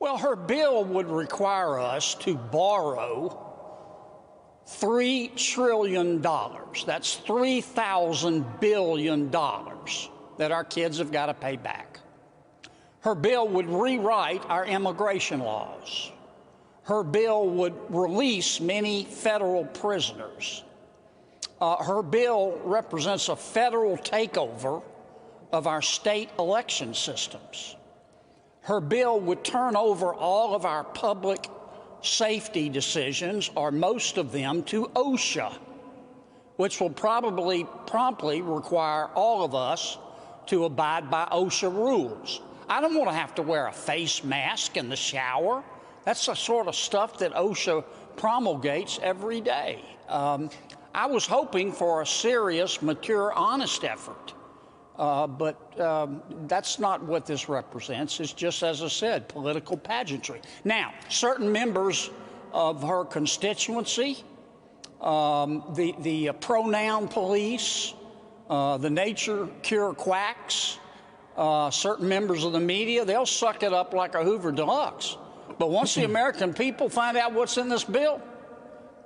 Well, her bill would require us to borrow $3 trillion. That's $3,000 billion that our kids have got to pay back. Her bill would rewrite our immigration laws. Her bill would release many federal prisoners. Her bill represents a federal takeover of our state election systems. Her bill would turn over all of our public safety decisions, or most of them, to OSHA, which will probably promptly require all of us to abide by OSHA rules. I don't want to have to wear a face mask in the shower. That's the sort of stuff that OSHA promulgates every day. I was hoping for a serious, mature, honest effort. But that's not what this represents. It's just, as I said, political pageantry. Now, certain members of her constituency, the pronoun police, the nature cure quacks, certain members of the media, they'll suck it up like a Hoover Deluxe. But once the American people find out what's in this bill,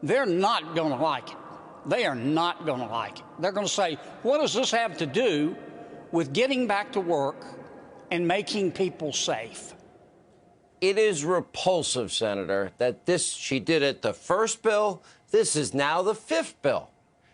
they're not going to like it. They are not going to like it. They're going to say, what does this have to do with getting back to work and making people safe? It is repulsive, Senator, that she did it the first bill. This is now the fifth bill.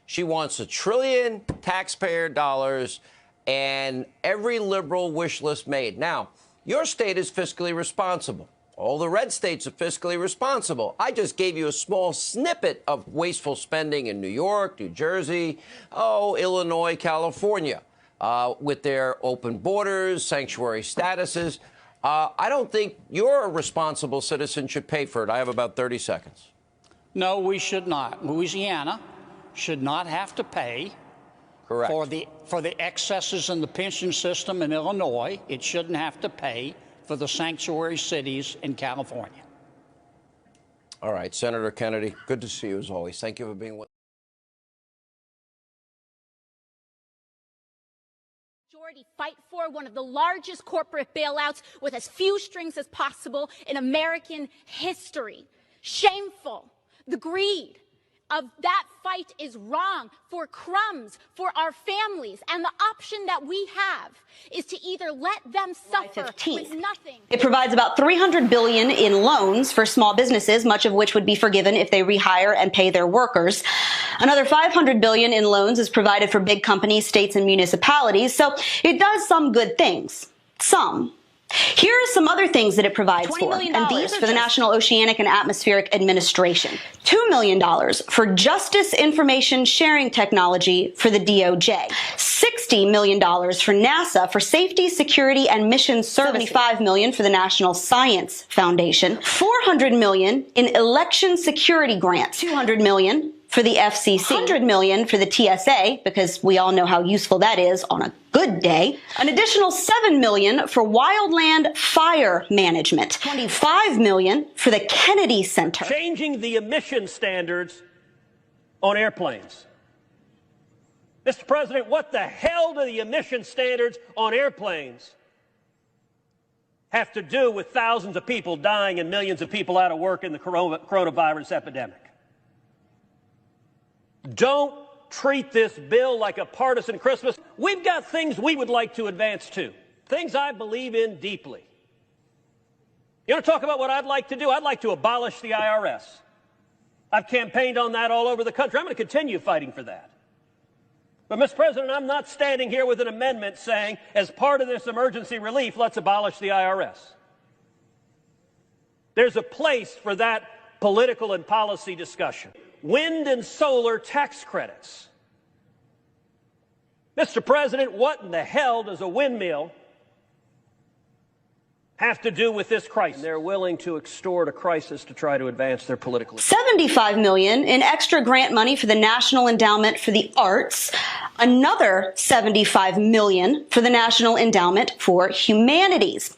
She wants $1 trillion taxpayer dollars and every liberal wish list made. Now, your state is fiscally responsible. All the red states are fiscally responsible. I just gave you a small snippet of wasteful spending in New York, New Jersey, Illinois, California. With their open borders, sanctuary statuses. I don't think your responsible citizen should pay for it. I have about 30 seconds. No, we should not. Louisiana should not have to pay Correct. for the excesses in the pension system in Illinois. It shouldn't have to pay for the sanctuary cities in California. All right, Senator Kennedy, good to see you as always. Thank you for being with us. Fight for one of the largest corporate bailouts with as few strings as possible in American history. Shameful. The greed of that fight is wrong for crumbs, for our families. And the option that we have is to either let them suffer with nothing. It provides about $300 billion in loans for small businesses, much of which would be forgiven if they rehire and pay their workers. Another $500 billion in loans is provided for big companies, states, and municipalities. So it does some good things. Some. Here are some other things that it provides for, and these for the National Oceanic and Atmospheric Administration. $2 million for Justice Information Sharing Technology for the DOJ. $60 million for NASA for Safety, Security, and Mission Services. $75 million for the National Science Foundation. $400 million in election security grants. $200 million for the FCC, $100 million for the TSA, because we all know how useful that is on a good day. An additional $7 million for wildland fire management. $25 million for the Kennedy Center. Changing the emission standards on airplanes. Mr. President, what the hell do the emission standards on airplanes have to do with thousands of people dying and millions of people out of work in the coronavirus epidemic? Don't treat this bill like a partisan Christmas. We've got things we would like to advance too, things I believe in deeply. You want to talk about what I'd like to do? I'd like to abolish the IRS. I've campaigned on that all over the country. I'm going to continue fighting for that. But, Mr. President, I'm not standing here with an amendment saying, as part of this emergency relief, let's abolish the IRS. There's a place for that political and policy discussion. Wind and solar tax credits. Mr. President, what in the hell does a windmill have to do with this crisis? They're willing to extort a crisis to try to advance their political. $75 million in extra grant money for the National Endowment for the Arts. Another $75 million for the National Endowment for Humanities.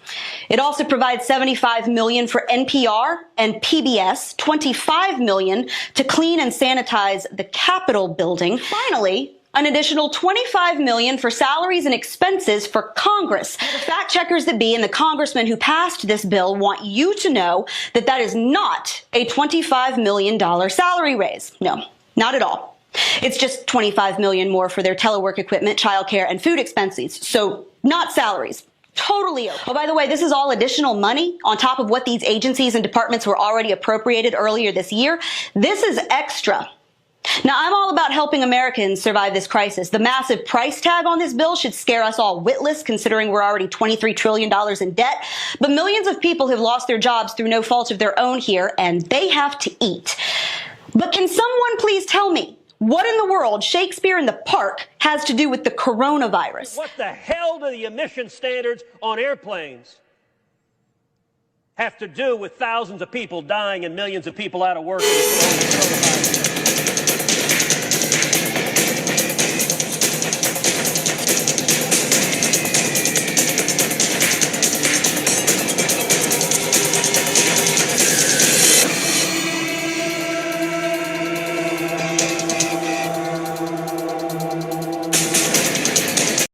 It also provides $75 million for NPR and PBS, $25 million to clean and sanitize the Capitol building. Finally, an additional $25 million for salaries and expenses for Congress. The fact checkers that be and the congressmen who passed this bill want you to know that that is not a $25 million salary raise. No, not at all. It's just $25 million more for their telework equipment, childcare, and food expenses. So not salaries. Totally okay. Oh, by the way, this is all additional money on top of what these agencies and departments were already appropriated earlier this year. This is extra. Now, I'm all about helping Americans survive this crisis. The massive price tag on this bill should scare us all witless, considering we're already $23 trillion in debt. But millions of people have lost their jobs through no fault of their own here, and they have to eat. But can someone please tell me what in the world Shakespeare in the Park has to do with the coronavirus? What the hell do the emission standards on airplanes have to do with thousands of people dying and millions of people out of work?